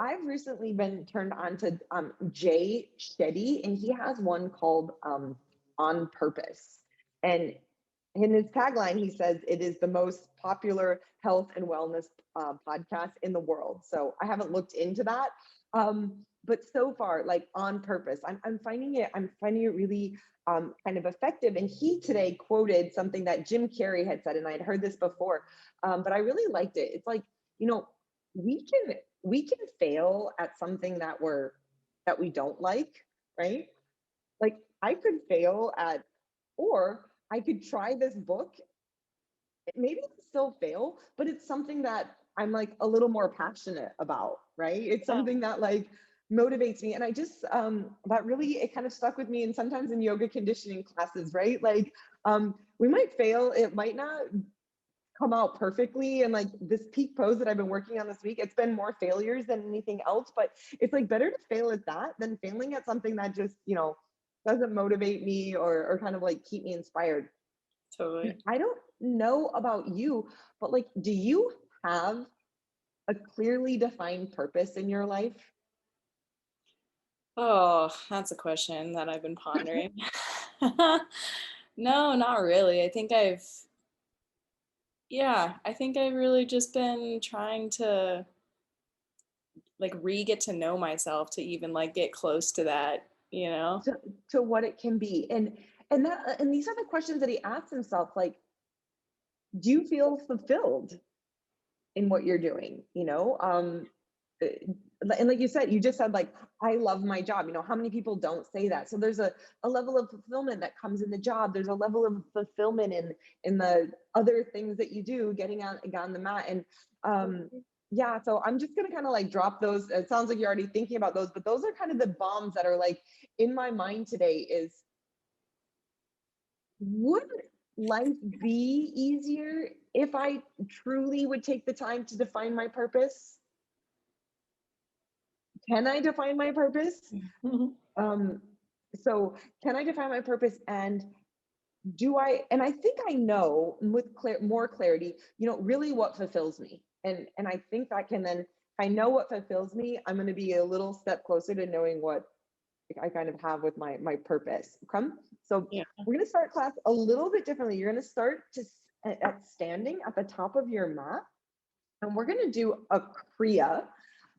I've recently been turned on to Jay Shetty, and he has one called On Purpose. And in his tagline, he says it is the most popular health and wellness podcast in the world. So I haven't looked into that. But so far, like On Purpose, I'm finding it really kind of effective. And he today quoted something that Jim Carrey had said, and I'd heard this before, but I really liked it. It's like, you know, we can fail at something that we don't like, right? Like I could fail at, or I could try this book, maybe still fail, but it's something that I'm like a little more passionate about, right? It's Yeah, something that like motivates me. And I just that really, it kind of stuck with me. And sometimes in yoga conditioning classes, right? Like we might fail, it might not come out perfectly. And like this peak pose that I've been working on this week, it's been more failures than anything else, but it's like better to fail at that than failing at something that just, doesn't motivate me or kind of like keep me inspired. And totally. I don't know about you, but like, do you have a clearly defined purpose in your life? Oh, that's a question that I've been pondering. No, not really. I think I've really just been trying to like re-get to know myself to even like get close to that, you know? to, to what it can be? And these are the questions that he asks himself, like, do you feel fulfilled in what you're doing? Uh, and like you said, you just said like, I love my job. How many people don't say that? So there's a level of fulfillment that comes in the job. There's a level of fulfillment in the other things that you do, getting on the mat. And yeah, so I'm just gonna kind of like drop those. It sounds like you're already thinking about those, but those are kind of the bombs that are like in my mind today. Is, would life be easier if I truly would take the time to define my purpose? Can I define my purpose? Um, so can I define my purpose, and and I think I know with more clarity, really what fulfills me. And I think that can then, if I know what fulfills me, I'm going to be a little step closer to knowing what I kind of have with my purpose. Come. So Yeah. we're going to start class a little bit differently. You're going to start at standing at the top of your mat, and we're going to do a kriya.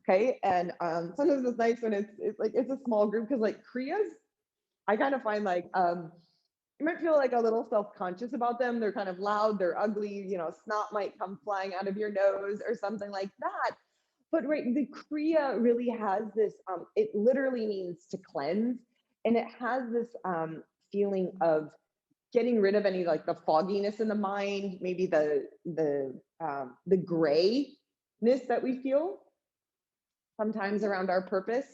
Okay. And sometimes it's nice when it's like it's a small group, because like kriyas, I kind of find like you might feel like a little self-conscious about them. They're kind of loud, they're ugly, snot might come flying out of your nose or something like that. But right, the kriya really has this, it literally means to cleanse. And it has this feeling of getting rid of any like the fogginess in the mind, maybe the grayness that we feel sometimes around our purpose.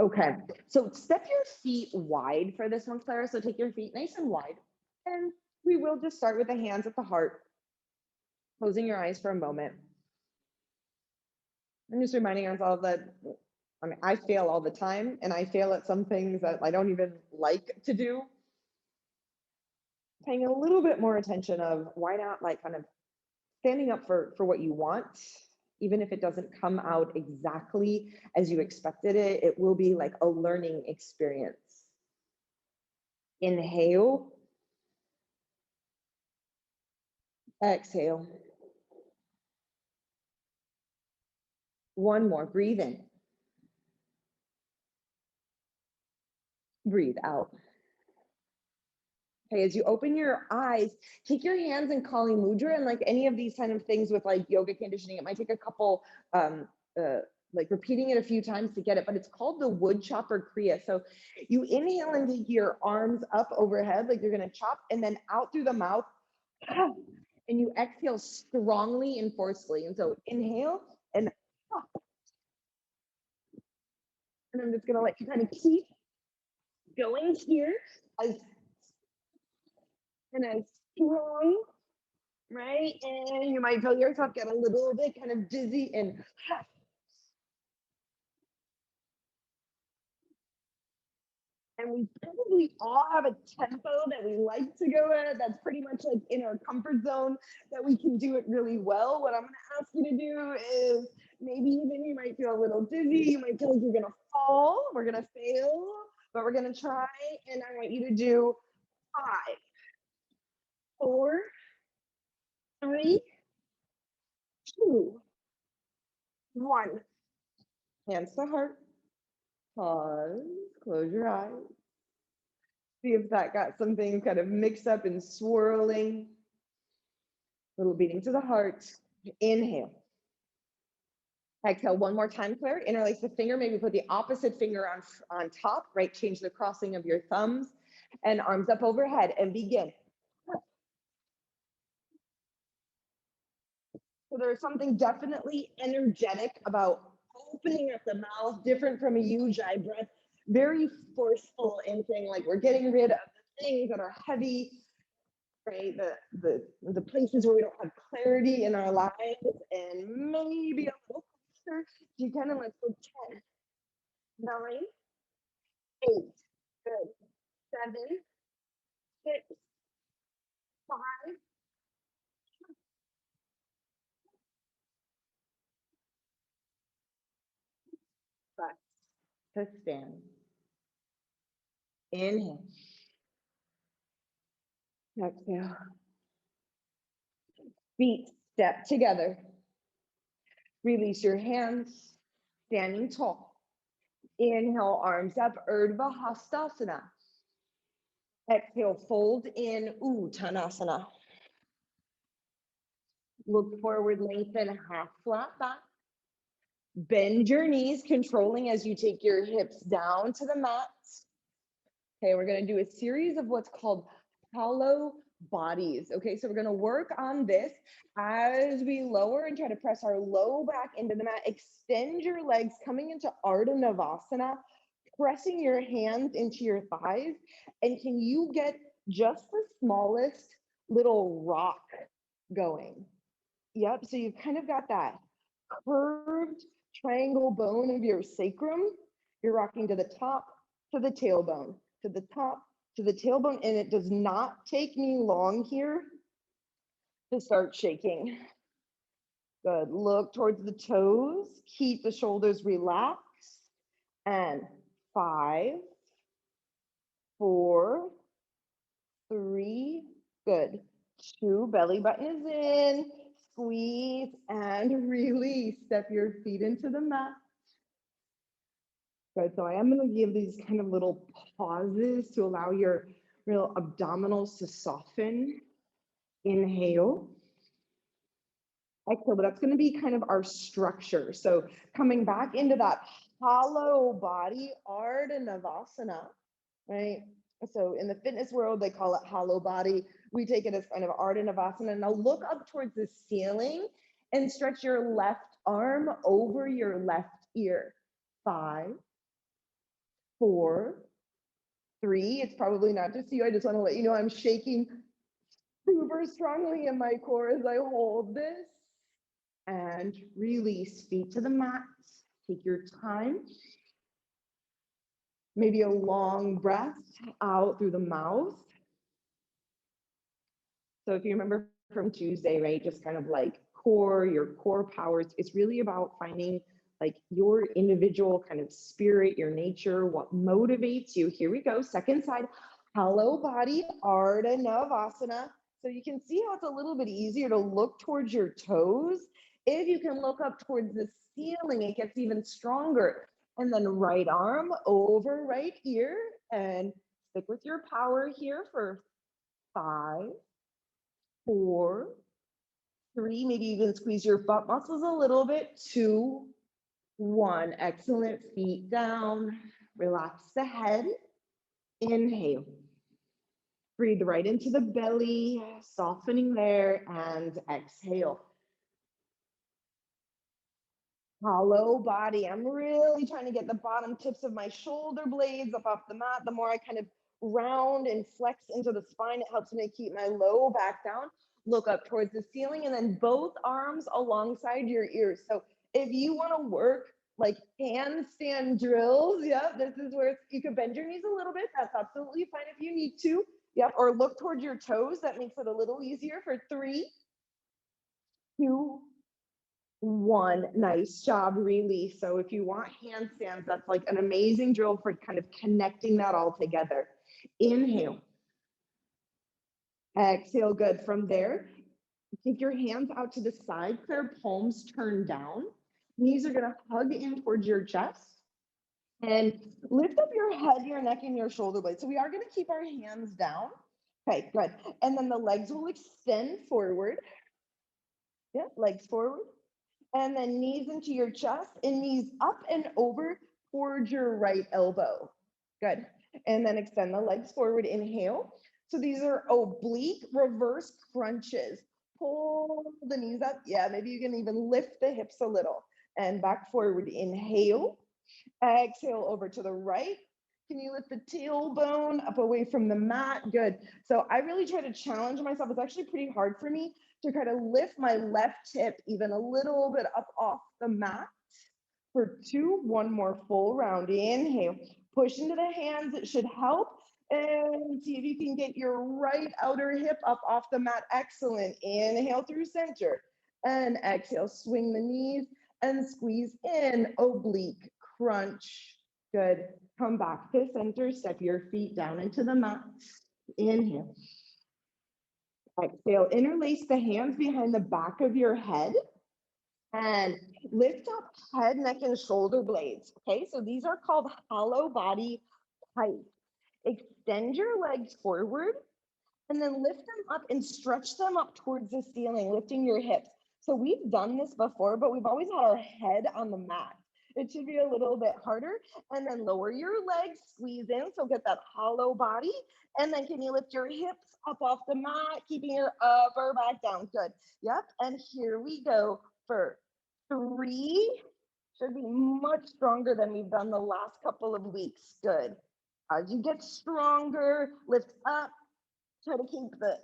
Okay, so step your feet wide for this one, Clara. So take your feet nice and wide. And we will just start with the hands at the heart, closing your eyes for a moment. And just reminding ourselves that, I mean, I fail all the time, and I fail at some things that I don't even like to do. Paying a little bit more attention of why not, like, kind of standing up for what you want, even if it doesn't come out exactly as you expected it. It will be like a learning experience. Inhale, exhale. One more. Breathe in, breathe out. Okay, as you open your eyes, take your hands in Kali Mudra, and like any of these kind of things with like yoga conditioning, it might take a couple, uh, like repeating it a few times to get it, but it's called the wood chopper kriya. So you inhale and take your arms up overhead, like you're gonna chop, and then out through the mouth, and you exhale strongly and forcefully. And so inhale and I'm just gonna let you kind of keep going here as and as strong, right? And you might feel yourself get a little bit kind of dizzy and And we probably all have a tempo that we like to go at. That's pretty much like in our comfort zone that we can do it really well. What I'm going to ask you to do is maybe even you might feel a little dizzy. You might feel like you're going to fall. We're going to fail, but we're going to try. And I want you to do 5, 4, 3, 2, 1. Hands to heart. Pause. Close your eyes. See if that got something kind of mixed up and swirling. Little beating to the heart. Inhale. Exhale one more time, Claire. Interlace the finger, maybe put the opposite finger on top, right? Change the crossing of your thumbs and arms up overhead and begin. So there's something definitely energetic about opening up the mouth, different from a ujjayi breath, very forceful in saying like we're getting rid of the things that are heavy, right? The places where we don't have clarity in our lives, and maybe a little closer. You kind of let's go 10, 9, 8, good, 7, 6, 5, to stand. Inhale. Exhale. Feet step together. Release your hands, standing tall. Inhale, arms up, Urdhva Hastasana. Exhale, fold in Uttanasana. Look forward, lengthen, half flat back. Bend your knees, controlling as you take your hips down to the mat. Okay, we're gonna do a series of what's called hollow bodies. Okay, so we're gonna work on this as we lower and try to press our low back into the mat. Extend your legs, coming into Ardha Navasana, pressing your hands into your thighs. And can you get just the smallest little rock going? Yep, so you've kind of got that curved triangle bone of your sacrum. You're rocking to the top, to the tailbone, to the top, to the tailbone, and it does not take me long here to start shaking. Good, look towards the toes, keep the shoulders relaxed, and 5, 4, 3, good, 2, belly button is in, squeeze and release. Step your feet into the mat. Good, so I am going to give these kind of little pauses to allow your real abdominals to soften. Inhale. Exhale, but that's going to be kind of our structure. So coming back into that hollow body, Ardha Navasana, right? So in the fitness world, they call it hollow body. We take it as kind of Ardha Navasana. Now look up towards the ceiling and stretch your left arm over your left ear. 5, 4, 3. It's probably not just you. I just want to let you know I'm shaking super strongly in my core as I hold this. And release, feet to the mat. Take your time. Maybe a long breath out through the mouth. So if you remember from Tuesday, right, just kind of like your core powers, it's really about finding like your individual kind of spirit, your nature, what motivates you. Here we go, second side, hollow body, Ardha Navasana. So you can see how it's a little bit easier to look towards your toes. If you can look up towards the ceiling, it gets even stronger. And then right arm over right ear, and stick with your power here for 5, 4, 3, maybe even squeeze your butt muscles a little bit, 2, 1. Excellent, feet down, relax the head, inhale. Breathe right into the belly, softening there, and exhale. Hollow body. I'm really trying to get the bottom tips of my shoulder blades up off the mat. The more I kind of round and flex into the spine, it helps me keep my low back down. Look up towards the ceiling and then both arms alongside your ears. So if you want to work like handstand drills. Yep, this is where you can bend your knees a little bit. That's absolutely fine if you need to. Yep, or look towards your toes. That makes it a little easier for 3, 2, 1. Nice job, release. So if you want handstands, that's like an amazing drill for kind of connecting that all together. Inhale. Exhale, good. From there, take your hands out to the side, clear palms turn down. Knees are gonna hug in towards your chest. And lift up your head, your neck, and your shoulder blades. So we are gonna keep our hands down. Okay, good. And then the legs will extend forward. Yeah, legs forward. And then knees into your chest and knees up and over towards your right elbow. Good. And then extend the legs forward, inhale. So these are oblique reverse crunches. Pull the knees up. Yeah, maybe you can even lift the hips a little and back forward, inhale. Exhale over to the right. Can you lift the tailbone up away from the mat? Good. So I really try to challenge myself. It's actually pretty hard for me to kind of lift my left hip even a little bit up off the mat. For 2, 1 more full round. Inhale. Push into the hands. It should help. And see if you can get your right outer hip up off the mat. Excellent. Inhale through center. And exhale. Swing the knees and squeeze in. Oblique crunch. Good. Come back to center. Step your feet down into the mat. Inhale. Exhale. Interlace the hands behind the back of your head. And lift up head, neck, and shoulder blades. Okay, so these are called hollow body heights. Extend your legs forward and then lift them up and stretch them up towards the ceiling, lifting your hips. So we've done this before, but we've always had our head on the mat. It should be a little bit harder. And then lower your legs, squeeze in. So get that hollow body. And then can you lift your hips up off the mat, keeping your upper back down? Good. Yep. And here we go for 3. Should be much stronger than we've done the last couple of weeks. Good. As you get stronger, lift up. Try to keep the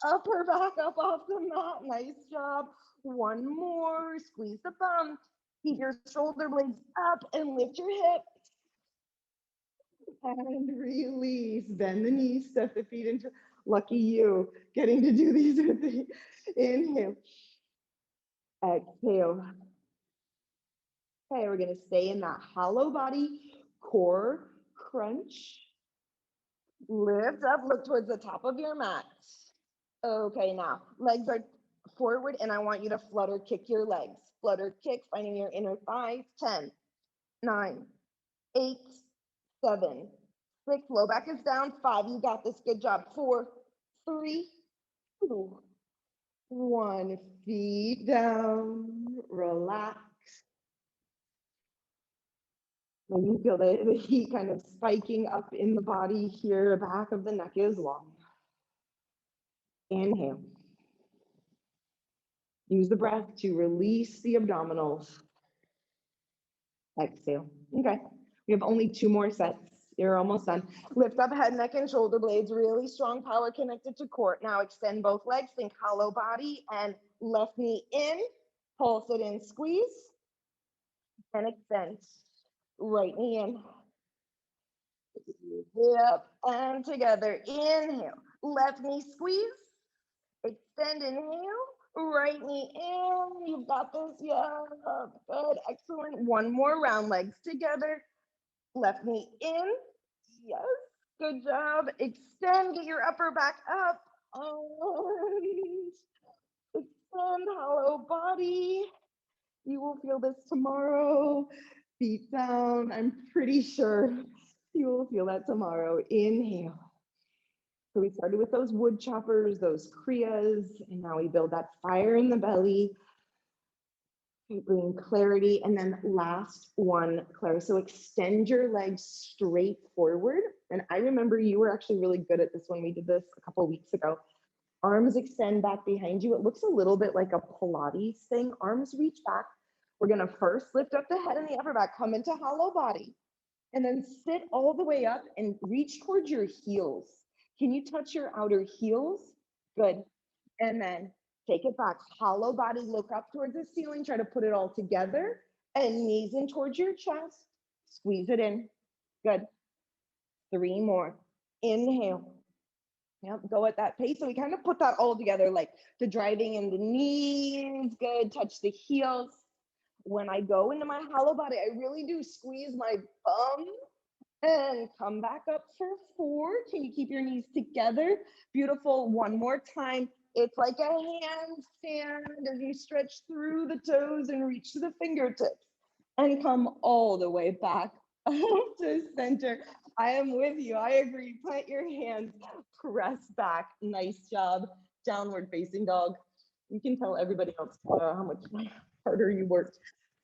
upper back up off the mat. Nice job. 1 more. Squeeze the bum. Keep your shoulder blades up and lift your hips. And release. Bend the knees, step the feet into. Lucky you, getting to do these with the inhale. Exhale. Okay, we're gonna stay in that hollow body core crunch. Lift up, look towards the top of your mat. Okay, now legs are forward and I want you to flutter kick your legs. Flutter kick, finding your inner thighs. 10, 9, 8, 7, 6. Low back is down. 5, you got this. Good job. 4, 3, 2, 1. Feet down. Relax. And you feel the heat kind of spiking up in the body here. Back of the neck is long. Inhale. Use the breath to release the abdominals. Exhale. Okay. We have only 2 more sets. You're almost done. Lift up head, neck, and shoulder blades. Really strong power connected to core. Now extend both legs. Think hollow body and left knee in. Pulse it in. Squeeze. And extend. Right knee in. Yep. And together. Inhale. Left knee squeeze. Extend. Inhale. Right knee in. You've got this. Yeah. Good. Excellent. 1 more round. Legs together. Left knee in. Yes. Good job. Extend. Get your upper back up. And extend. Hollow body. You will feel this tomorrow. Feet down. I'm pretty sure you will feel that tomorrow. Inhale. So we started with those wood choppers, those kriyas, and now we build that fire in the belly. Bring clarity. And then last one, Claire. So extend your legs straight forward. And I remember you were actually really good at this when we did this a couple of weeks ago. Arms extend back behind you. It looks a little bit like a Pilates thing. Arms reach back. We're gonna first lift up the head and the upper back, come into hollow body, and then sit all the way up and reach towards your heels. Can you touch your outer heels? Good. And then take it back. Hollow body, look up towards the ceiling, try to put it all together. And knees in towards your chest. Squeeze it in. Good. 3 more. Inhale. Yep, go at that pace. So we kind of put that all together, like the driving in the knees. Good. Touch the heels. When I go into my hollow body, I really do squeeze my bum and come back up for 4. Can you keep your knees together? Beautiful. One more time. It's like a handstand as you stretch through the toes and reach to the fingertips and come all the way back up to center. I am with you. I agree. Plant your hands, press back. Nice job. Downward facing dog. You can tell everybody else how much harder you worked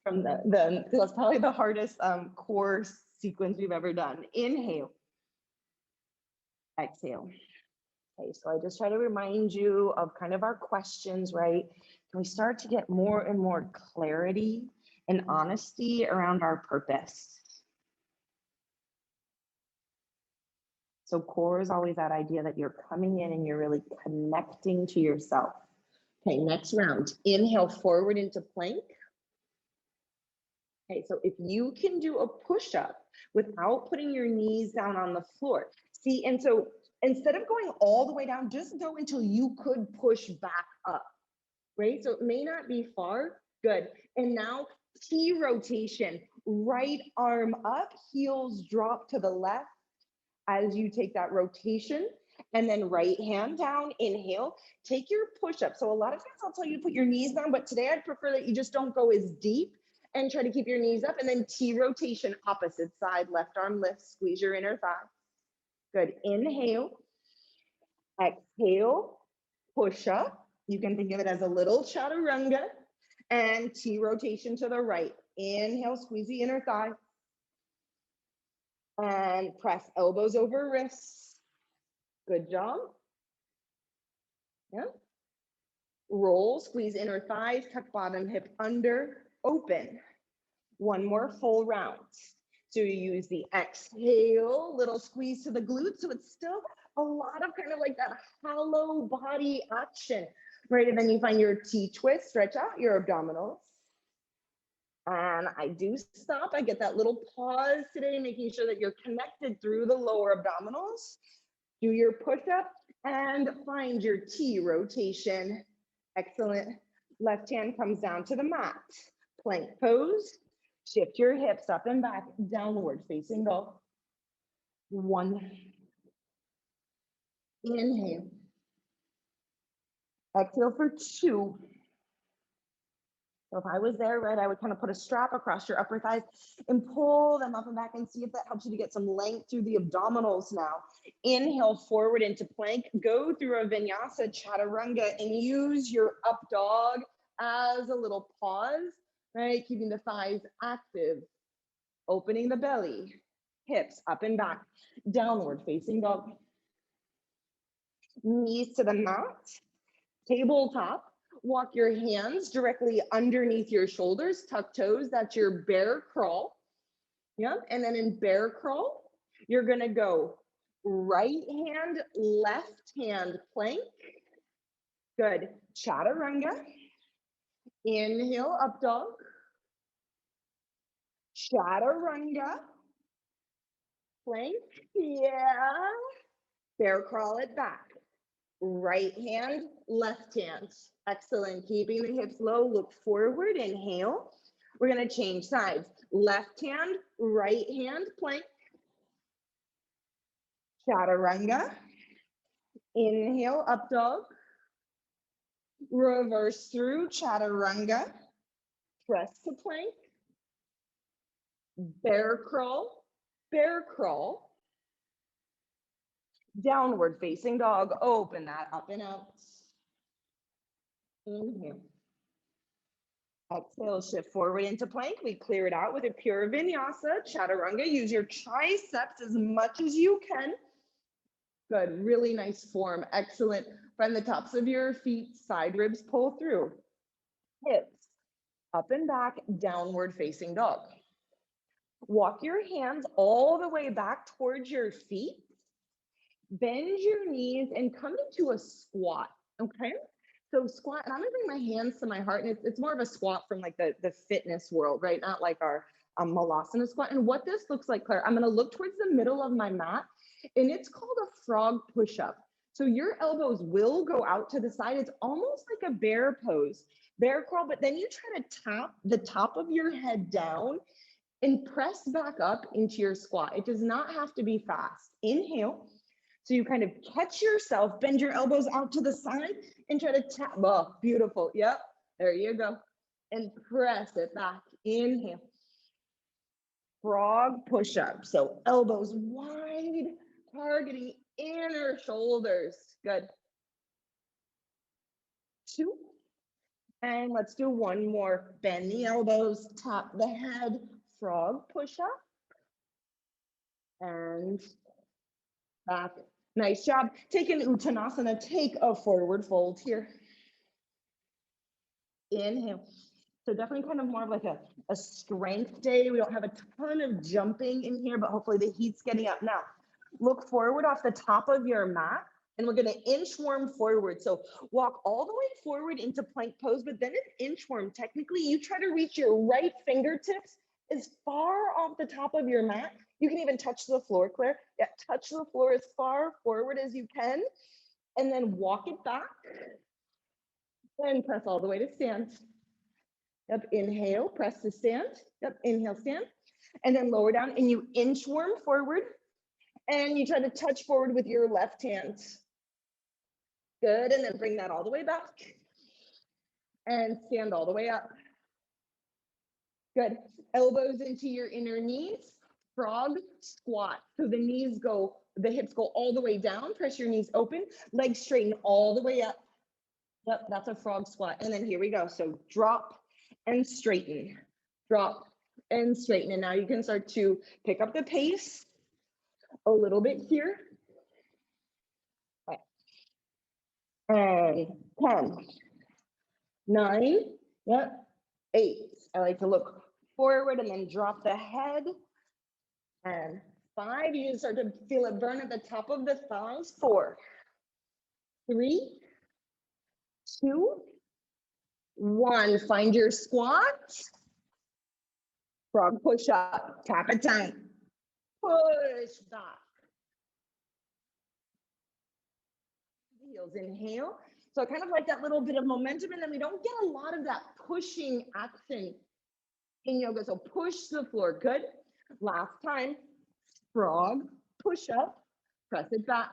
from that's probably the hardest core sequence we've ever done. Inhale. Exhale. Okay, so I just try to remind you of kind of our questions, right? Can we start to get more and more clarity and honesty around our purpose? So core is always that idea that you're coming in and you're really connecting to yourself. Okay, next round. Inhale forward into plank. Okay, so if you can do a push-up without putting your knees down on the floor. See, and so instead of going all the way down, just go until you could push back up, right? So it may not be far. Good. And now T rotation, right arm up, heels drop to the left as you take that rotation. And then right hand down, inhale, take your push-up. So a lot of times I'll tell you to put your knees down, but today I'd prefer that you just don't go as deep and try to keep your knees up. And then T rotation, opposite side, left arm lift, squeeze your inner thigh. Good. Inhale, exhale, push up. You can think of it as a little chaturanga and T rotation to the right. Inhale, squeeze the inner thigh. And press elbows over wrists. Good job. Yeah. Roll, squeeze inner thighs, tuck bottom hip under, open. One more full round. So you use the exhale, little squeeze to the glutes. So it's still a lot of kind of like that hollow body action, right? And then you find your T twist, stretch out your abdominals. And I do stop. I get that little pause today, making sure that you're connected through the lower abdominals. Do your push-up and find your T rotation. Excellent. Left hand comes down to the mat. Plank pose. Shift your hips up and back, downward facing dog. 1. Inhale. Exhale for 2. So if I was there, right, I would kind of put a strap across your upper thighs and pull them up and back and see if that helps you to get some length through the abdominals now. Inhale forward into plank, go through a vinyasa chaturanga and use your up dog as a little pause, right? Keeping the thighs active, opening the belly, hips up and back, downward facing dog. Knees to the mat, tabletop. Walk your hands directly underneath your shoulders, tuck toes. That's your bear crawl. Yep. And then in bear crawl, you're going to go right hand, left hand plank. Good. Chaturanga. Inhale, up dog. Chaturanga. Plank. Yeah. Bear crawl it back. Right hand, left hand. Excellent. Keeping the hips low, look forward, inhale. We're going to change sides. Left hand, right hand, plank. Chaturanga. Inhale, up dog. Reverse through, chaturanga. Press to plank. Bear crawl, bear crawl. Downward facing dog, open that up and out. Inhale. Exhale, shift forward into plank. We clear it out with a pure vinyasa, chaturanga. Use your triceps as much as you can. Good, really nice form, excellent. Find the tops of your feet, side ribs pull through. Hips, up and back, downward facing dog. Walk your hands all the way back towards your feet. Bend your knees and come into a squat, okay? So squat, and I'm gonna bring my hands to my heart, and it's more of a squat from like the fitness world, right? Not like our malasana squat. And what this looks like, Claire, I'm gonna look towards the middle of my mat, and it's called a frog push-up. So your elbows will go out to the side. It's almost like a bear pose, bear crawl, but then you try to tap the top of your head down and press back up into your squat. It does not have to be fast. Inhale. So you kind of catch yourself, bend your elbows out to the side and try to tap. Oh, beautiful. Yep. There you go. And press it back. Inhale. Frog push up. So elbows wide, targeting inner shoulders. Good. 2. And let's do one more. Bend the elbows, tap the head, frog push up. And back. Nice job. Take an Uttanasana. Take a forward fold here. Inhale. So definitely kind of more of like a strength day. We don't have a ton of jumping in here, but hopefully the heat's getting up. Now, look forward off the top of your mat, and we're going to inchworm forward. So walk all the way forward into plank pose, but then an inchworm. Technically, you try to reach your right fingertips as far off the top of your mat. You can even touch the floor, Claire. Yeah, touch the floor as far forward as you can, and then walk it back. And press all the way to stand. Yep, inhale, press to stand. Yep, inhale, stand. And then lower down and you inchworm forward. And you try to touch forward with your left hand. Good, and then bring that all the way back. And stand all the way up. Good, elbows into your inner knees. Frog squat. So the knees go, the hips go all the way down. Press your knees open. Legs straighten all the way up. Yep, that's a frog squat. And then here we go. So drop and straighten, drop and straighten. And now you can start to pick up the pace a little bit here. And 10, 9, yep, 8. I like to look forward and then drop the head. And 5, you start to feel it burn at the top of the thighs. 4, 3, 2, 1. Find your squat. Frog push up, tap it down, push back. Heels, inhale. So kind of like that little bit of momentum, and then we don't get a lot of that pushing action in yoga. So push the floor, good. Last time, frog, push up, press it back.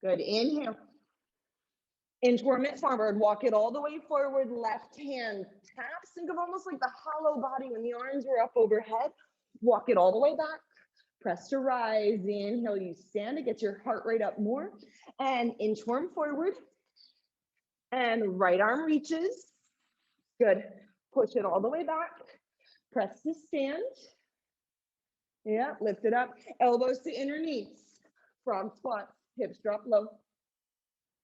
Good, inhale. Inchworm it forward, walk it all the way forward, left hand taps. Think of almost like the hollow body when the arms were up overhead. Walk it all the way back, press to rise. Inhale, you stand to get your heart rate up more. And inchworm forward. And right arm reaches. Good. Push it all the way back. Press to stand. Yeah, lift it up. Elbows to inner knees. Frog squat. Hips drop low.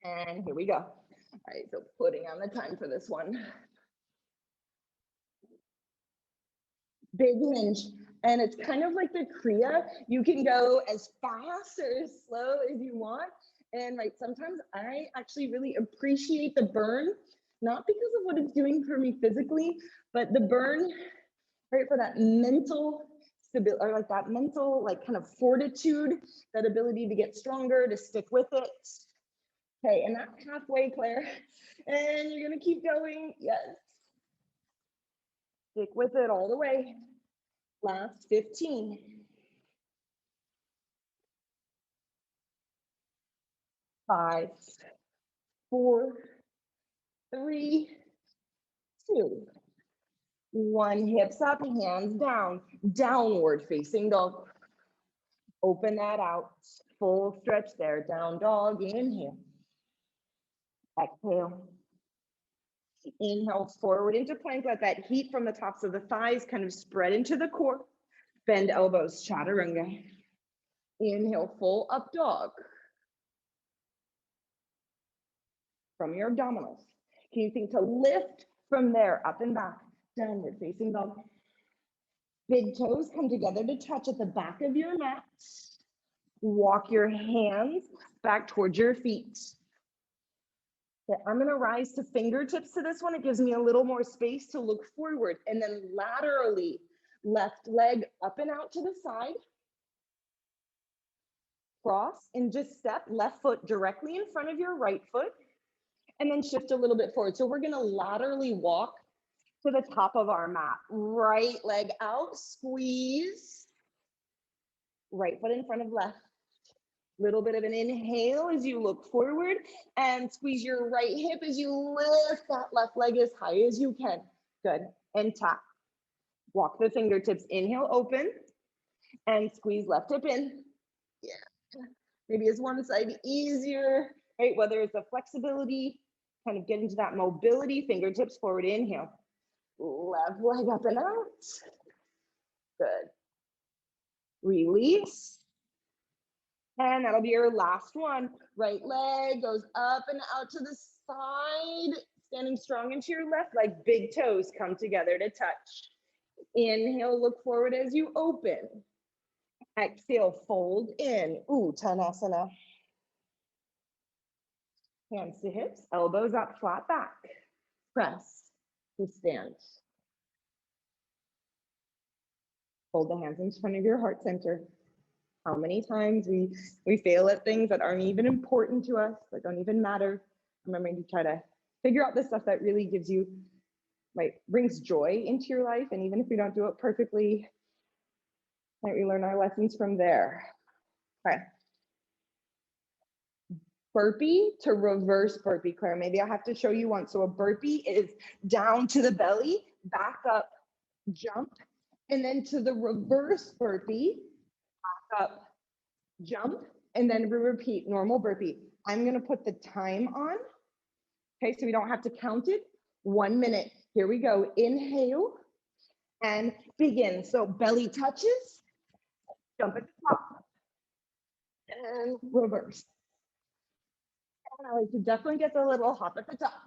And here we go. All right, so putting on the time for this one. Big hinge. And it's kind of like the Kriya. You can go as fast or as slow as you want. And right, sometimes I actually really appreciate the burn, not because of what it's doing for me physically, but the burn, right, for that mental stability, or like that mental, like kind of fortitude, that ability to get stronger, to stick with it. Okay, and that's halfway, Claire. And you're gonna keep going, yes. Stick with it all the way. Last 15. 5, 4, 3, 2, 1. Hips up, hands down, downward facing dog. Open that out, full stretch there, down dog, inhale. Exhale. Inhale forward into plank, let that heat from the tops of the thighs kind of spread into the core. Bend elbows, chaturanga. Inhale, full up dog. From your abdominals. Can you think to lift from there, up and back, downward facing dog. Big toes come together to touch at the back of your mat. Walk your hands back towards your feet. Okay, I'm gonna rise to fingertips to this one. It gives me a little more space to look forward, and then laterally, left leg up and out to the side. Cross and just step left foot directly in front of your right foot, and then shift a little bit forward. So we're gonna laterally walk to the top of our mat. Right leg out, squeeze. Right foot in front of left. Little bit of an inhale as you look forward, and squeeze your right hip as you lift that left leg as high as you can. Good, and tap. Walk the fingertips, inhale, open, and squeeze left hip in. Yeah, maybe it's one side easier, right? Whether it's a flexibility, kind of get into that mobility, fingertips forward, inhale. Left leg up and out. Good. Release. And that'll be your last one. Right leg goes up and out to the side, standing strong into your left leg. Big toes come together to touch. Inhale, look forward as you open. Exhale, fold in. Uttanasana. Hands to hips, elbows up, flat back. Press to stand. Hold the hands in front of your heart center. How many times we fail at things that aren't even important to us, that don't even matter. Remembering to try to figure out the stuff that really gives you, right, brings joy into your life. And even if we don't do it perfectly, right, we learn our lessons from there. Okay. Burpee to reverse burpee, Claire. Maybe I have to show you one. So a burpee is down to the belly, back up, jump, and then to the reverse burpee, back up, jump, and then we repeat normal burpee. I'm gonna put the time on, okay, so we don't have to count it. 1 minute, here we go. Inhale and begin. So belly touches, jump at the top, and reverse. And I like to definitely get the little hop at the top.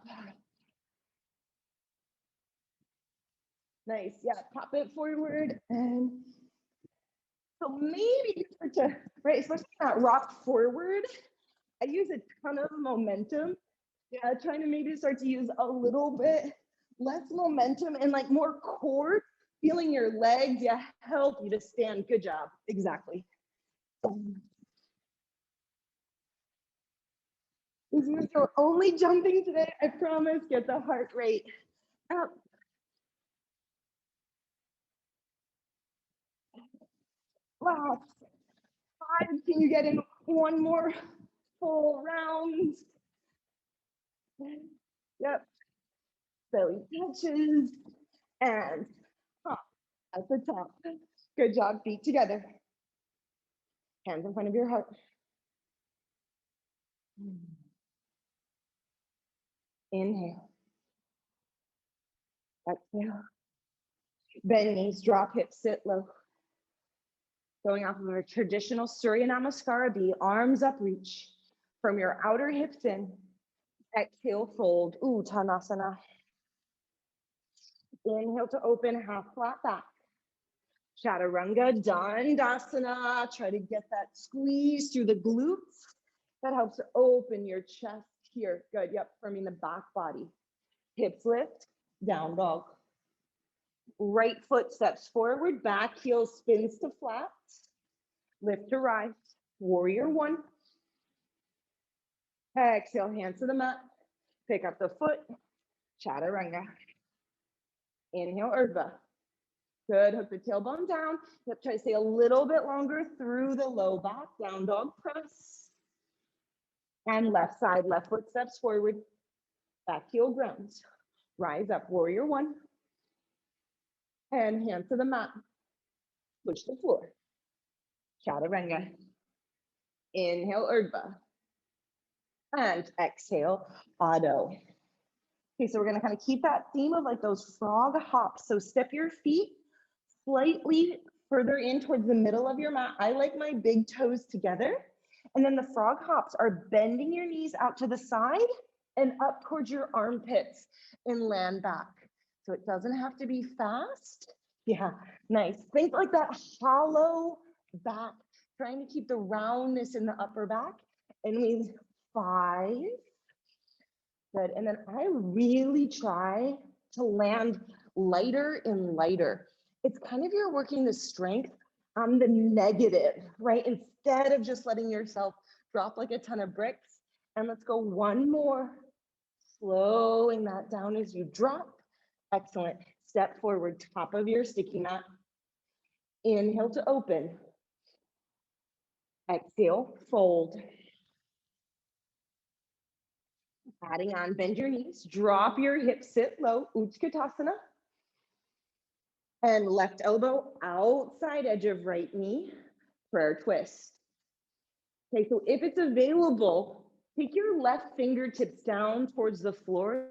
Nice, yeah, pop it forward. And so maybe start to, right, especially that rock forward, I use a ton of momentum. Yeah, trying to maybe start to use a little bit less momentum and like more core, feeling your legs, yeah, help you to stand. Good job, exactly. This is your only jumping today, I promise. Get the heart rate up. Last 5, can you get in one more full round? Yep, belly touches and hop at the top. Good job, feet together. Hands in front of your heart. Inhale. Exhale. Bend knees, drop hips, sit low. Going off of our traditional Surya Namaskara, be arms up, reach from your outer hips in. Exhale, fold, Uttanasana. Inhale to open, half flat back. Chaturanga, Dandasana. Try to get that squeeze through the glutes. That helps to open your chest here. Good, yep, firming the back body. Hips lift, down dog. Right foot steps forward, back heel spins to flat. Lift to rise, warrior 1. Exhale, hands to the mat. Pick up the foot, chaturanga. Inhale, Urdhva. Good, hook the tailbone down. Yep, try to stay a little bit longer through the low back, down dog press. And left side, left foot steps forward, back heel grounds. Rise up, warrior 1. And hands to the mat. Push the floor. Chaturanga. Inhale, Urdhva. And exhale, Adho. Okay, so we're gonna kind of keep that theme of like those frog hops. So step your feet slightly further in towards the middle of your mat. I like my big toes together. And then the frog hops are bending your knees out to the side and up towards your armpits and land back. So it doesn't have to be fast. Yeah, nice. Think like that hollow back, trying to keep the roundness in the upper back. And we 5, Good. And then I really try to land lighter and lighter. It's kind of you're working the strength on the negative, right? Instead of just letting yourself drop like a ton of bricks. And let's go one more. Slowing that down as you drop. Excellent. Step forward, top of your sticky mat. Inhale to open. Exhale, fold. Adding on, bend your knees, drop your hips, sit low, Utkatasana. And left elbow outside edge of right knee, prayer twist. Okay, so if it's available, take your left fingertips down towards the floor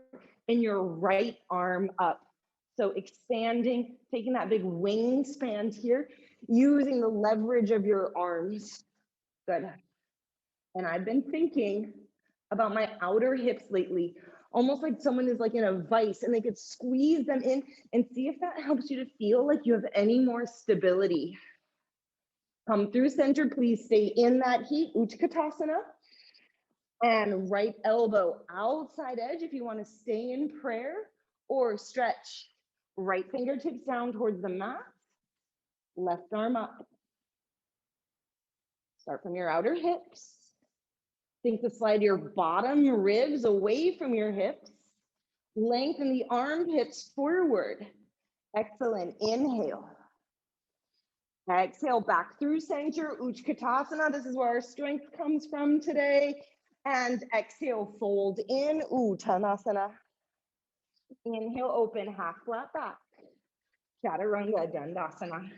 and your right arm up. So expanding, taking that big wingspan here, using the leverage of your arms. Good. And I've been thinking about my outer hips lately, almost like someone is like in a vice and they could squeeze them in and see if that helps you to feel like you have any more stability. Come through center, please stay in that heat, Utkatasana. And right elbow outside edge if you want to stay in prayer, or stretch. Right fingertips down towards the mat, left arm up. Start from your outer hips. Think to slide your bottom ribs away from your hips. Lengthen the armpits forward. Excellent. Inhale. Exhale back through center, Utkatasana. This is where our strength comes from today. And exhale, fold in, Uttanasana. Inhale, open, half flat back. Chaturanga Dandasana.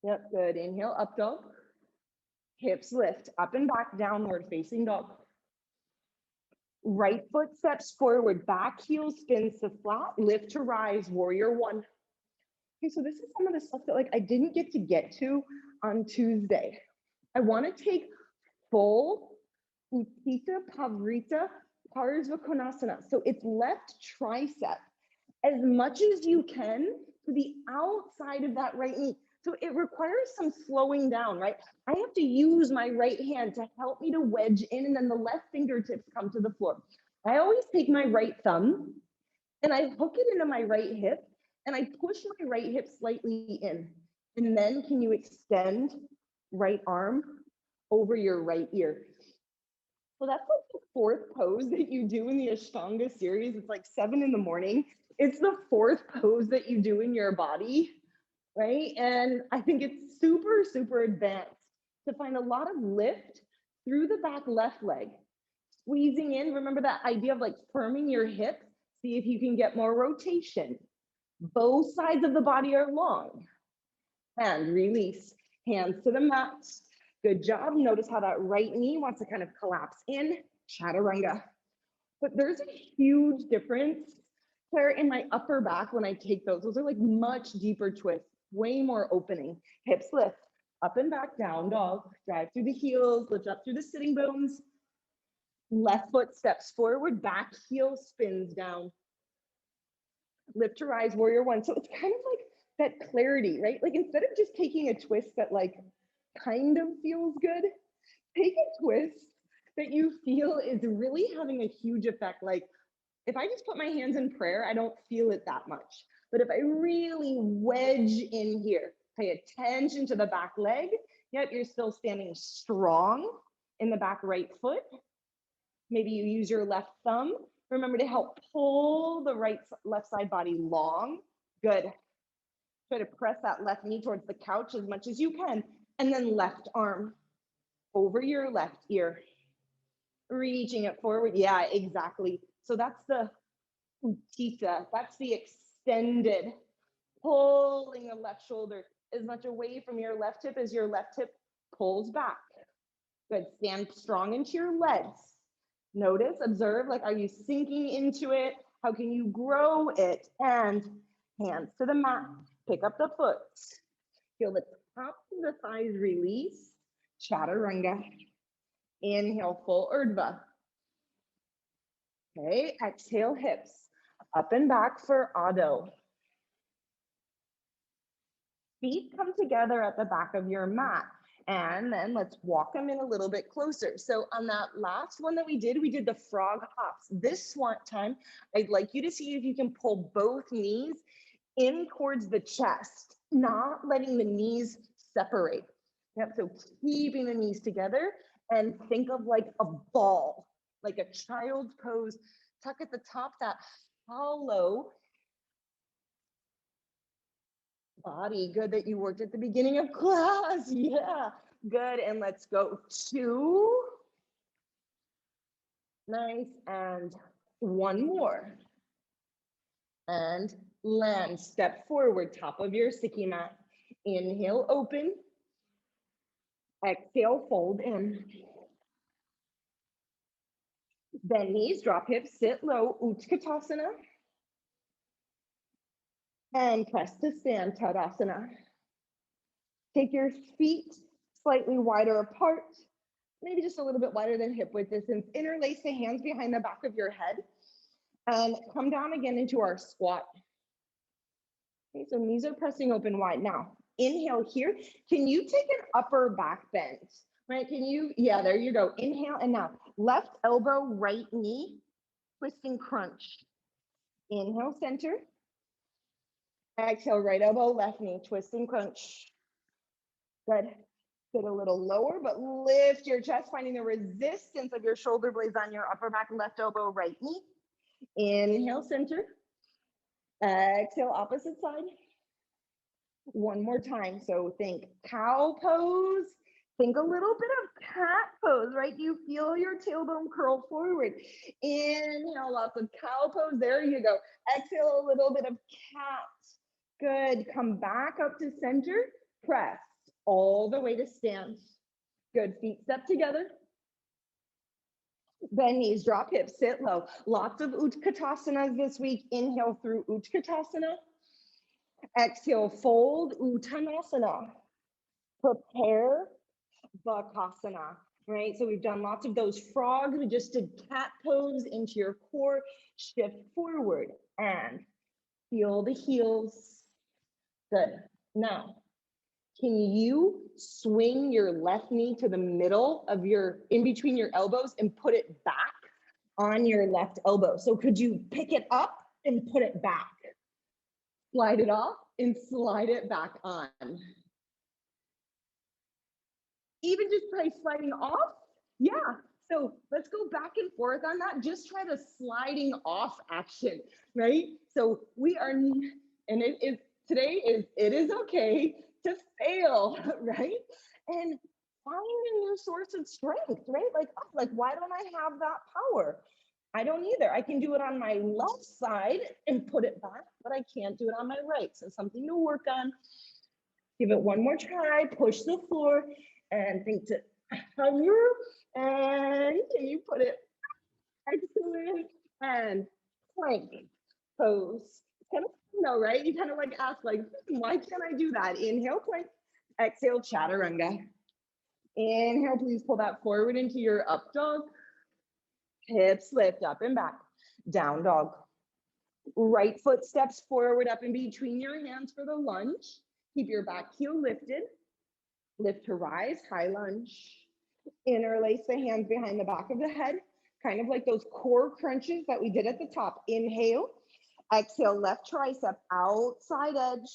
Yep, good. Inhale, up dog. Hips lift, up and back, downward facing dog. Right foot steps forward, back heel spins to flat, lift to rise, warrior one. Okay, so this is some of the stuff that I didn't get to on Tuesday. I want to take full Utthita Pavrita Parsva Konasana. So it's left tricep as much as you can to the outside of that right knee. So it requires some slowing down, right? I have to use my right hand to help me to wedge in, and then the left fingertips come to the floor. I always take my right thumb and I hook it into my right hip and I push my right hip slightly in. And then can you extend right arm over your right ear? So that's like the fourth pose that you do in the Ashtanga series. It's like 7 in the morning. It's the fourth pose that you do in your body, right? And I think it's super, super advanced to find a lot of lift through the back left leg. Squeezing in, remember that idea of like firming your hip? See if you can get more rotation. Both sides of the body are long. And release, hands to the mat. Good job. Notice how that right knee wants to kind of collapse in, chaturanga. But there's a huge difference, Claire, in my upper back when I take those. Those are like much deeper twists, way more opening. Hips lift, up and back, down dog. Drive through the heels, lift up through the sitting bones. Left foot steps forward, back heel spins down. Lift to rise, warrior one. So it's kind of like that clarity, right? Like instead of just taking a twist that like kind of feels good, take a twist that you feel is really having a huge effect. Like if I just put my hands in prayer, I don't feel it that much. But if I really wedge in here, pay attention to the back leg, yep, you're still standing strong in the back right foot. Maybe you use your left thumb. Remember to help pull the left side body long. Good. Try to press that left knee towards the couch as much as you can. And then left arm over your left ear. Reaching it forward. Yeah, exactly. So that's the Utthita. That's the extended. Pulling the left shoulder as much away from your left hip as your left hip pulls back. Good. Stand strong into your legs. Notice, observe, like, are you sinking into it? How can you grow it? And hands to the mat. Pick up the foot. Feel the top of the thighs release. Chaturanga. Inhale, full Urdhva. Okay, exhale, hips. Up and back for Adho. Feet come together at the back of your mat. And then let's walk them in a little bit closer. So on that last one that we did the frog hops. This one time, I'd like you to see if you can pull both knees in towards the chest, not letting the knees separate. Yep, so keeping the knees together and think of like a ball, like a child's pose. Tuck at the top, that hollow body. Good that you worked at the beginning of class. Yeah, good. And let's go 2. Nice. And 1 more. And land, step forward, top of your sticky mat. Inhale, open. Exhale, fold in. Bend knees, drop hips, sit low, Utkatasana. And press to stand, Tadasana. Take your feet slightly wider apart, maybe just a little bit wider than hip width distance. Interlace the hands behind the back of your head and come down again into our squat. Okay, so knees are pressing open wide. Now, inhale here. Can you take an upper back bend? Right, can you, yeah, there you go. Inhale and now left elbow, right knee, twist and crunch. Inhale, center. Exhale, right elbow, left knee, twist and crunch. Good. Sit a little lower, but lift your chest, finding the resistance of your shoulder blades on your upper back, left elbow, right knee. Inhale, center. Exhale, opposite side. One more time. So think cow pose. Think a little bit of cat pose, right? You feel your tailbone curl forward. Inhale, lots of cow pose. There you go. Exhale, a little bit of cat. Good. Come back up to center. Press all the way to stand. Good. Feet step together. Bend knees, drop hips, sit low. Lots of Utkatasanas this week. Inhale through Utkatasana. Exhale, fold, Uttanasana. Prepare, Bakasana, right? So we've done lots of those frogs. We just did cat pose into your core. Shift forward and feel the heels. Good. Now, can you swing your left knee to the middle of your, in between your elbows and put it back on your left elbow? So could you pick it up and put it back? Slide it off and slide it back on. Even just try sliding off. Yeah. So let's go back and forth on that. Just try the sliding off action, right? So we are, and it is, today is, it is okay to fail, right? And find a new source of strength, right? Like, oh, like, why don't I have that power? I don't either. I can do it on my left side and put it back, but I can't do it on my right. So something to work on. Give it one more try, push the floor and think to hover, and can you put it, excellent, and plank pose. Kind of, no, right? You kind of like ask like, why can't I do that? Inhale, plank, exhale, chaturanga. Inhale, please pull that forward into your up dog. Hips lift up and back, down dog. Right foot steps forward up in between your hands for the lunge. Keep your back heel lifted. Lift to rise, high lunge. Interlace the hands behind the back of the head, kind of like those core crunches that we did at the top. Inhale, exhale, left tricep, outside edge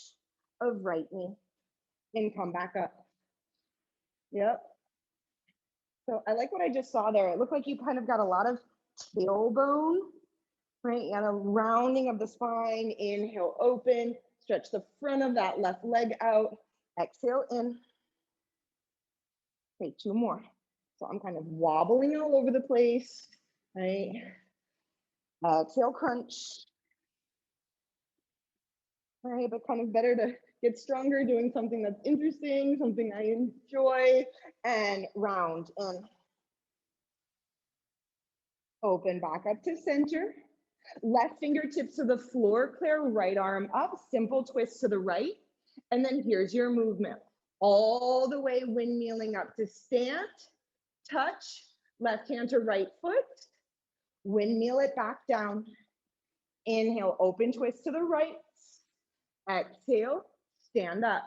of right knee, and come back up. Yep. So I like what I just saw there. It looked like you kind of got a lot of tailbone, right? And a rounding of the spine. Inhale, open, stretch the front of that left leg out. Exhale in. Okay, 2 more. So I'm kind of wobbling all over the place, right? Exhale, crunch. All right, but kind of better to get stronger doing something that's interesting, something I enjoy, and round in. Open back up to center. Left fingertips to the floor, Claire, right arm up, simple twist to the right. And then here's your movement. All the way windmilling up to stand, touch, left hand to right foot, windmill it back down. Inhale, open twist to the right. Exhale, stand up.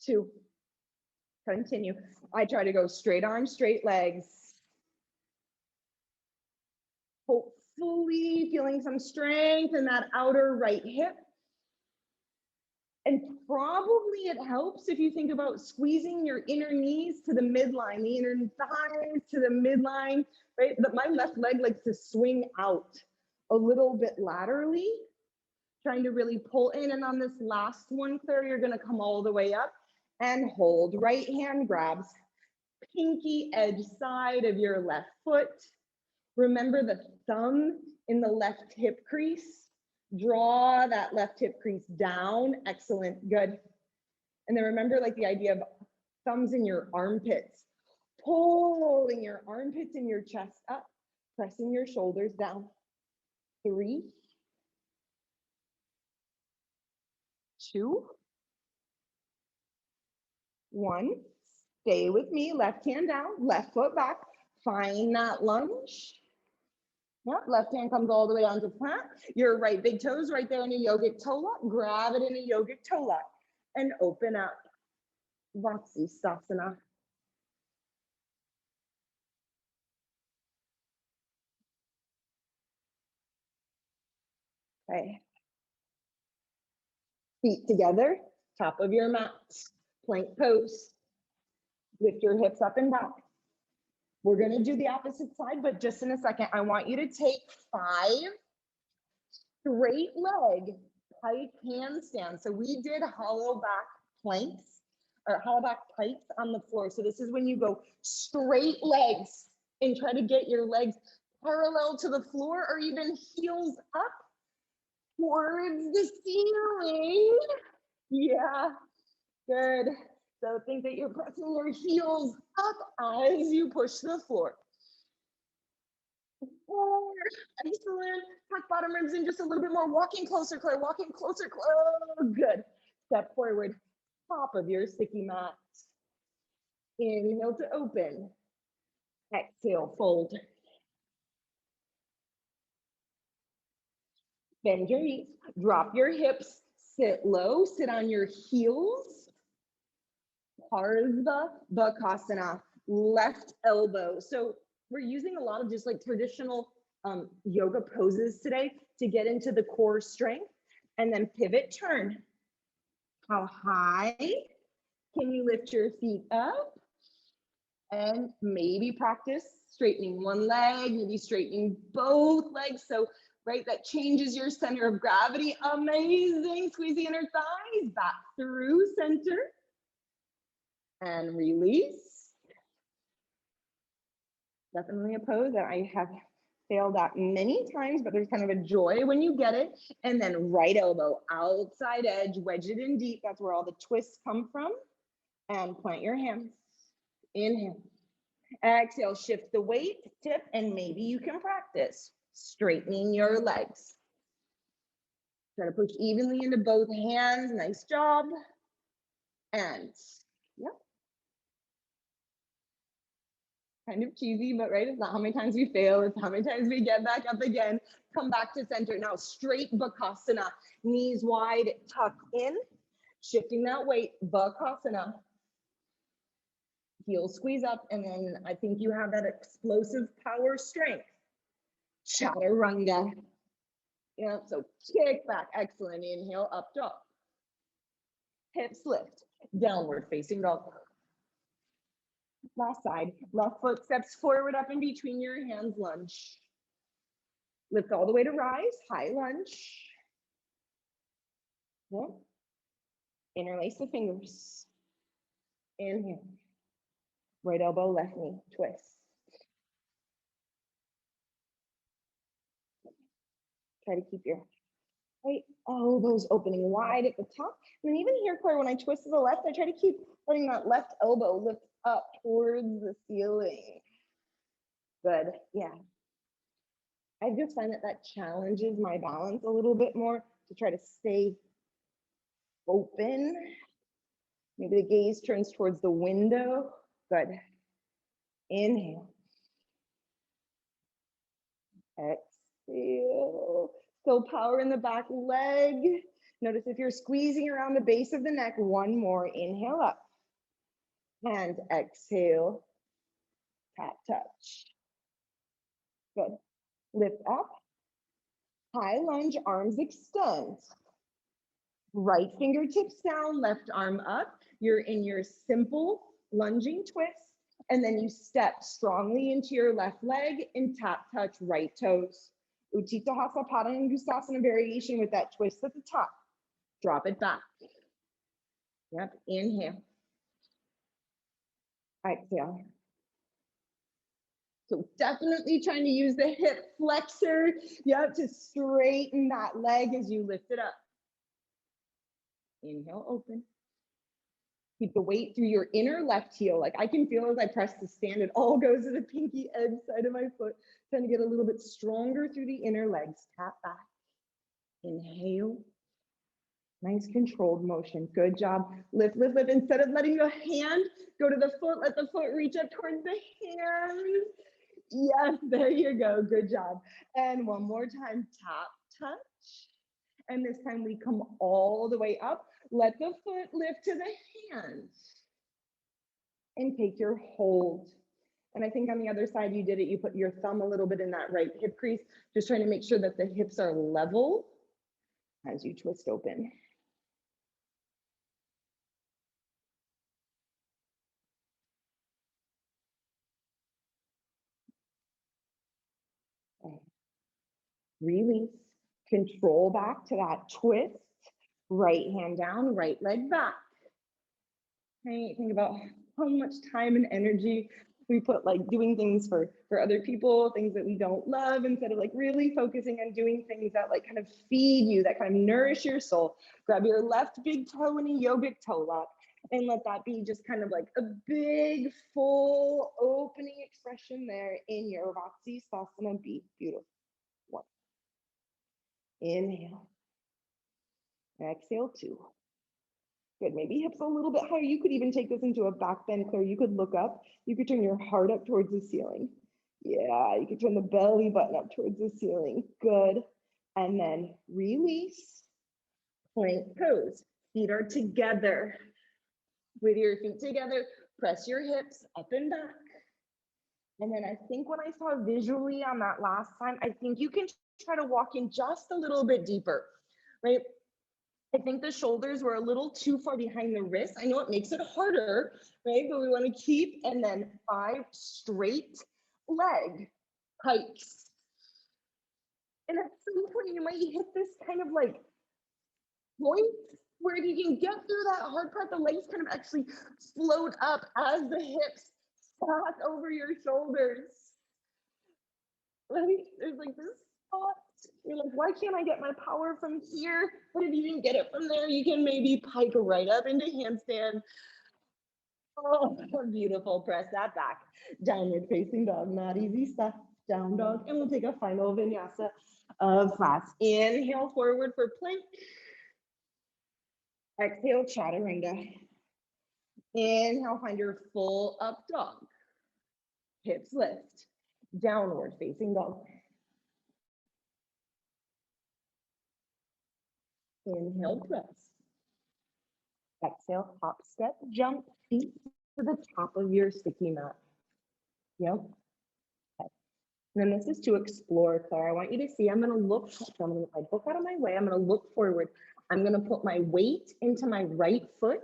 2. Continue. I try to go straight arms, straight legs. Hopefully feeling some strength in that outer right hip. And probably it helps if you think about squeezing your inner knees to the midline, the inner thighs to the midline, right? But my left leg likes to swing out a little bit laterally, trying to really pull in. And on this last one, Claire, you're gonna come all the way up and hold. Right hand grabs pinky edge side of your left foot. Remember the thumb in the left hip crease. Draw that left hip crease down. Excellent, good. And then remember like the idea of thumbs in your armpits. Pulling your armpits and your chest up, pressing your shoulders down. 3, 2, 1. Stay with me, left hand down, left foot back. Find that lunge. Yep, left hand comes all the way onto plant. Your right big toes right there in a yogic toe lock. Grab it in a yogic toe lock and open up. Vatsisthasana. Okay. Feet together, top of your mat. Plank pose. Lift your hips up and down. We're going to do the opposite side, but just in a second, I want you to take 5 straight leg pike handstands. So we did hollow back planks or hollow back pikes on the floor. So this is when you go straight legs and try to get your legs parallel to the floor or even heels up towards the ceiling. Yeah, good. So think that you're pressing your heels up as you push the floor. 4, excellent. Tuck bottom ribs in just a little bit more. Walking closer, Claire. Walking closer, Claire. Good. Step forward. Top of your sticky mat. Inhale to open. Exhale, fold. Bend your knees. Drop your hips. Sit low. Sit on your heels. Ardha Bakasana. Left elbow. So we're using a lot of just like traditional yoga poses today to get into the core strength. And then pivot, turn. How high can you lift your feet up? And maybe practice straightening one leg, maybe straightening both legs. So, right, that changes your center of gravity. Amazing. Squeeze the inner thighs back through center. And release. Definitely a pose that I have failed at many times, but there's kind of a joy when you get it. And then right elbow, outside edge, wedge it in deep. That's where all the twists come from. And plant your hands. Inhale. Exhale, shift the weight, tip, and maybe you can practice straightening your legs. Try to push evenly into both hands. Nice job. And yep. Kind of cheesy, but right, it's not how many times we fail, it's how many times we get back up again. Come back to center. Now, straight Bakasana. Knees wide, tuck in. Shifting that weight, Bakasana. Heels squeeze up, and then I think you have that explosive power strength. Chaturanga. Yeah, so kick back. Excellent. Inhale, up dog. Hips lift. Downward facing dog. Last side. Left foot steps forward up in between your hands. Lunge. Lift all the way to rise. High lunge. Yeah. Interlace the fingers. Inhale. Right elbow, left knee. Twist. Try to keep your right elbows opening wide at the top. And even here, Claire, when I twist to the left, I try to keep letting that left elbow lift up towards the ceiling. Good. Yeah. I just find that that challenges my balance a little bit more to try to stay open. Maybe the gaze turns towards the window. Good. Inhale. Exhale. Still power in the back leg. Notice if you're squeezing around the base of the neck. One more. Inhale up. And exhale, tap, touch. Good. Lift up, high lunge, arms extend. Right fingertips down, left arm up. You're in your simple lunging twist. And then you step strongly into your left leg and tap, touch right toes. Utthita Hasta Padangusthasana variation with that twist at the top. Drop it back. Yep, inhale. Exhale. So definitely trying to use the hip flexor, yep, to straighten that leg as you lift it up. Inhale, open. Keep the weight through your inner left heel. Like I can feel as I press the stand, it all goes to the pinky edge side of my foot. Trying to get a little bit stronger through the inner legs. Tap back. Inhale. Nice controlled motion. Good job. Lift, lift, lift. Instead of letting the hand go to the foot, let the foot reach up towards the hand. Yes, there you go. Good job. And one more time. Tap, touch. And this time we come all the way up. Let the foot lift to the hand. And take your hold. And I think on the other side you did it. You put your thumb a little bit in that right hip crease, just trying to make sure that the hips are level as you twist open. Release, control back to that twist, right hand down, right leg back. Okay, think about how much time and energy we put like doing things for other people, things that we don't love, instead of like really focusing on doing things that like kind of feed you, that kind of nourish your soul. Grab your left big toe in a yogic toe lock and let that be just kind of like a big, full opening expression there in your Vatsisthasana. Be beautiful. One. Inhale. Exhale, two. Good, maybe hips a little bit higher. You could even take this into a back bend, Claire. You could look up. You could turn your heart up towards the ceiling. Yeah, you could turn the belly button up towards the ceiling. Good. And then release. Plank pose. Feet are together. With your feet together, press your hips up and back. And then I think what I saw visually on that last time, I think you can try to walk in just a little bit deeper, right? I think the shoulders were a little too far behind the wrists. I know it makes it harder, right? But we want to keep, and then 5 straight leg hikes. And at some point you might hit this kind of like point where if you can get through that hard part, the legs kind of actually float up as the hips stack over your shoulders. Right? There's like this spot. You're like, why can't I get my power from here? But if you can get it from there, you can maybe pike right up into handstand. Oh, beautiful. Press that back. Downward facing dog, not easy stuff. Down dog. And we'll take a final vinyasa of class. Inhale forward for plank. Exhale, chaturanga. Inhale, find your full up dog. Hips lift. Downward facing dog. Inhale, press. Exhale, hop, step, jump, feet to the top of your sticky mat. Yep. Okay. And then this is to explore, Claire. I want you to see, I'm going to look, so I'm going to get my book out of my way. I'm going to look forward. I'm going to put my weight into my right foot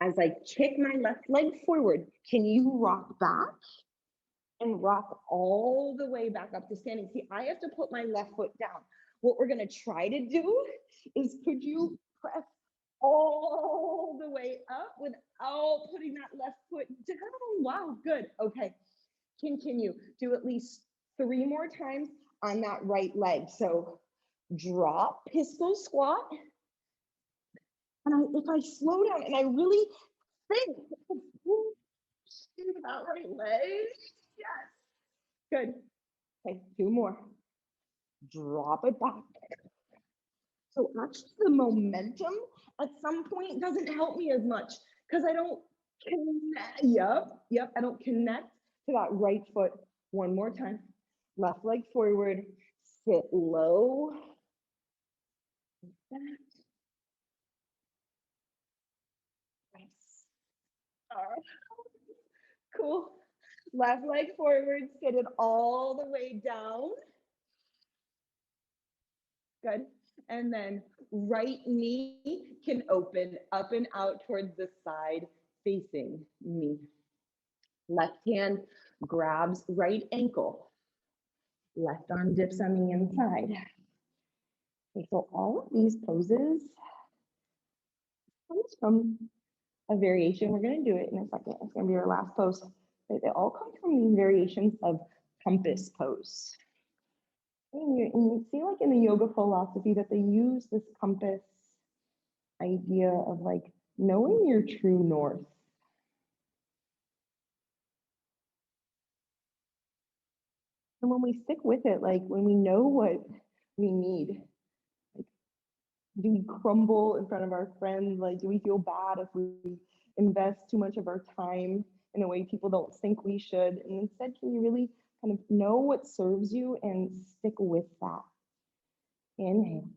as I kick my left leg forward. Can you rock back and rock all the way back up to standing? See, I have to put my left foot down. What we're going to try to do is, could you press all the way up without putting that left foot down? Wow, good. Okay, continue. Do at least 3 more times on that right leg. So drop, pistol squat. And if I slow down and I really think that right leg, yes, good. Okay, 2 more. Drop it back. So actually the momentum at some point doesn't help me as much because I don't connect. Yep, I don't connect to that right foot. 1 more time. Left leg forward, sit low. Nice. Cool. Left leg forward, sit it all the way down. Good. And then right knee can open up and out towards the side facing me. Left hand grabs right ankle. Left arm dips on the inside. Okay, so all of these poses comes from a variation. We're going to do it in a second. It's going to be our last pose. They all come from these variations of compass pose. And you see, like in the yoga philosophy, that they use this compass idea of like knowing your true north. And when we stick with it, like when we know what we need, like, do we crumble in front of our friends? Like, do we feel bad if we invest too much of our time in a way people don't think we should? And instead, can you really kind of know what serves you and stick with that? Inhale.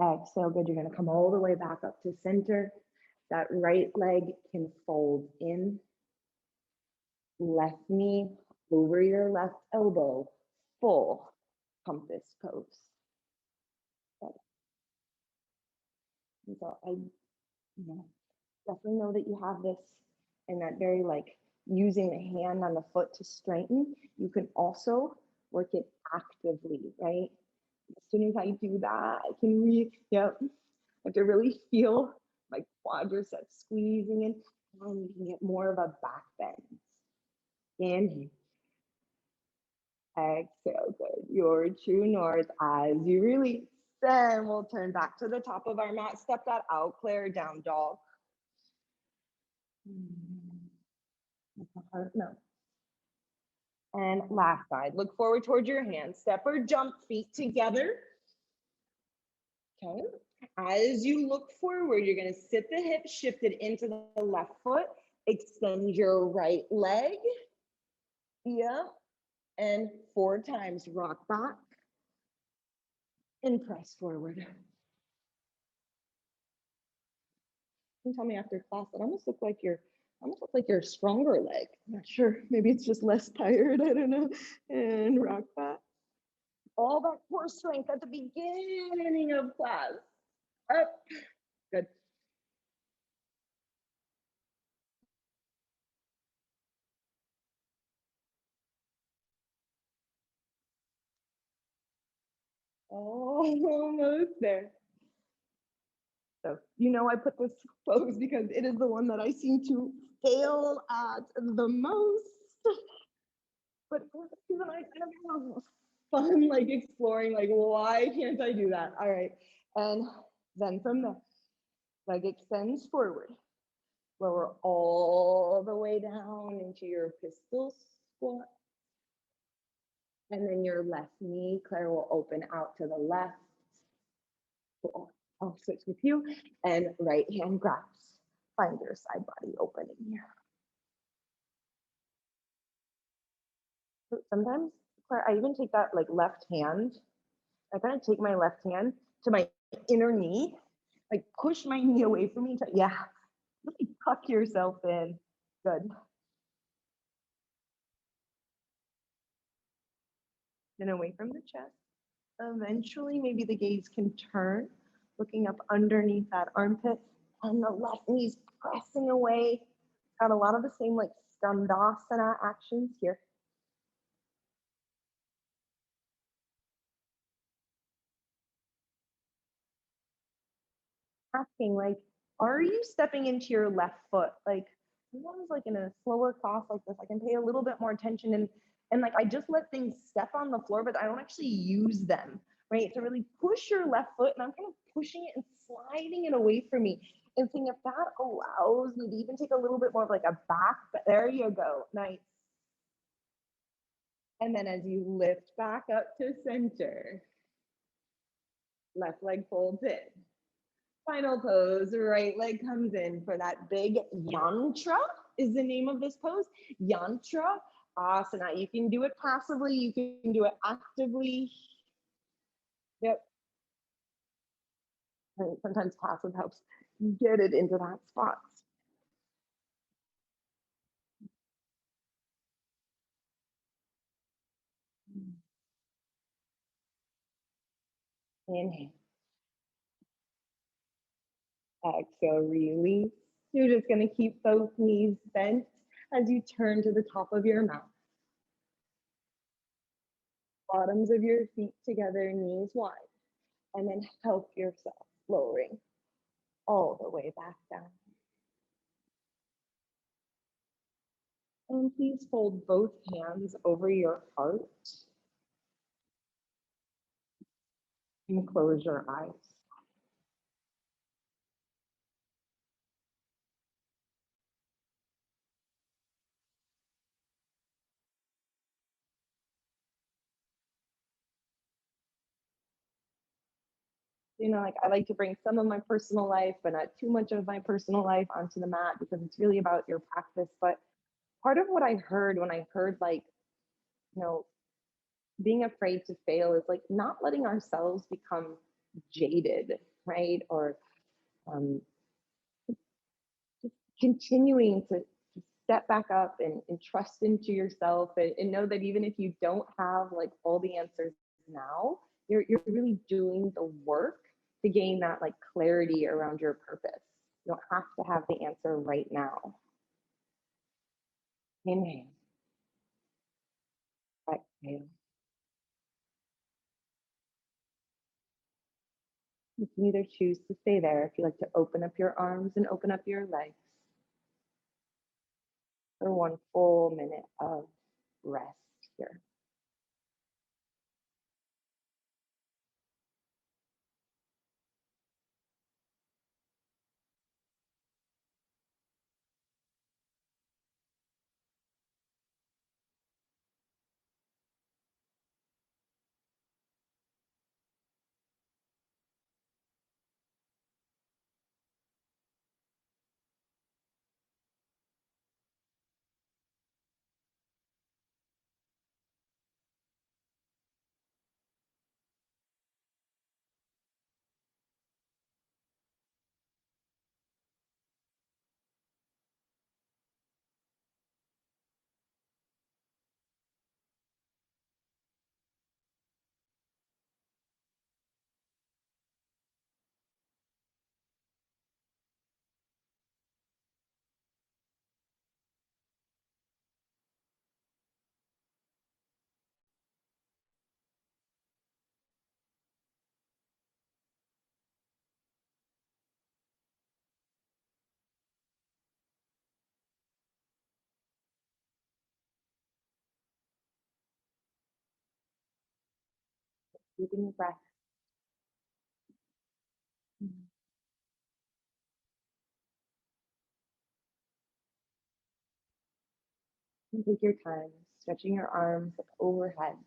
Exhale, good. You're going to come all the way back up to center. That right leg can fold in. Left knee over your left elbow. Full compass pose. Good. And so I definitely know that you have this in that very like using the hand on the foot to straighten. You can also work it actively, right? As soon as I do that, I can I have to really feel my quadriceps squeezing in, and you can get more of a back bend. Inhale. Exhale, good. Your true north as you release. Then we'll turn back to the top of our mat, step that out, Claire, down dog. No. And last side, look forward towards your hands. Step or jump, feet together. Okay. As you look forward, you're going to sit the hips shifted into the left foot. Extend your right leg. Yeah. And 4 times rock back and press forward. You tell me after class, it almost looked like your stronger leg. I'm not sure. Maybe it's just less tired. I don't know. And rock back. All that core strength at the beginning of class. Up. Good. Almost there. So, I put this pose because it is the one that I seem to fail at the most. But I kind of have fun, like exploring, like, why can't I do that? All right. And then from there, leg extends forward. Lower all the way down into your pistol squat. And then your left knee, Claire, will open out to the left. Cool. I'll switch with you. And right hand grabs. Find your side body opening here. Sometimes, Claire, I even take that like left hand. I kind of take my left hand to my inner knee, like push my knee away from me. Yeah, really tuck yourself in. Good. And away from the chest. Eventually, maybe the gaze can turn, looking up underneath that armpit, and the left knee's pressing away. Got a lot of the same like skandasana actions here. Asking, like, are you stepping into your left foot? Like, sometimes like in a slower class like this, I can pay a little bit more attention and like I just let things step on the floor, but I don't actually use them, right? To really push your left foot, and I'm kind of pushing it and sliding it away from me. And seeing if that allows me to even take a little bit more of like a back, but there you go. Nice. And then as you lift back up to center, left leg folds in. Final pose, right leg comes in for that big yantra is the name of this pose. Yantra asana. You can do it passively, you can do it actively. Yep. And sometimes passive helps get it into that spot. Inhale. Exhale, release. You're just going to keep those knees bent as you turn to the top of your mat. Bottoms of your feet together, knees wide. And then help yourself, lowering all the way back down. And please fold both hands over your heart and close your eyes. You know, like I like to bring some of my personal life, but not too much of my personal life onto the mat because it's really about your practice. But part of what I heard when I heard like, you know, being afraid to fail is like not letting ourselves become jaded, right? Or just continuing to step back up and trust into yourself and know that even if you don't have like all the answers now, you're really doing the work to gain that like clarity around your purpose. You don't have to have the answer right now. Inhale. Exhale. You can either choose to stay there if you like to open up your arms and open up your legs for one full minute of rest here. Keeping your breath. And take your time, stretching your arms up overhead.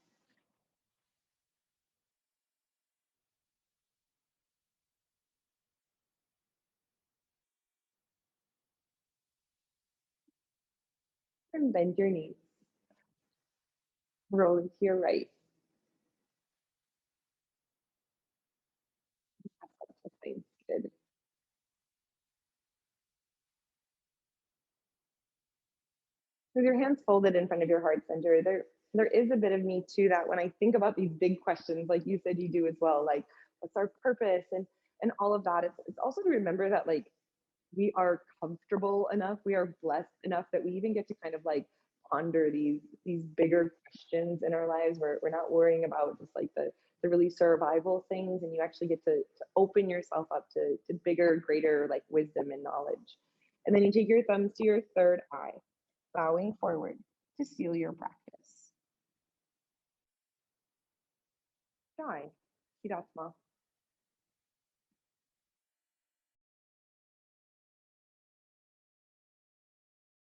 And bend your knees. Roll into your right. Good. With your hands folded in front of your heart center, there is a bit of me too that when I think about these big questions, like you said you do as well, like what's our purpose and all of that, it's also to remember that like we are comfortable enough, we are blessed enough that we even get to kind of like ponder these bigger questions in our lives where we're not worrying about just like the really survival things, and you actually get to open yourself up to bigger, greater like wisdom and knowledge. And then you take your thumbs to your third eye, bowing forward to seal your practice. Shine. Siddhartha.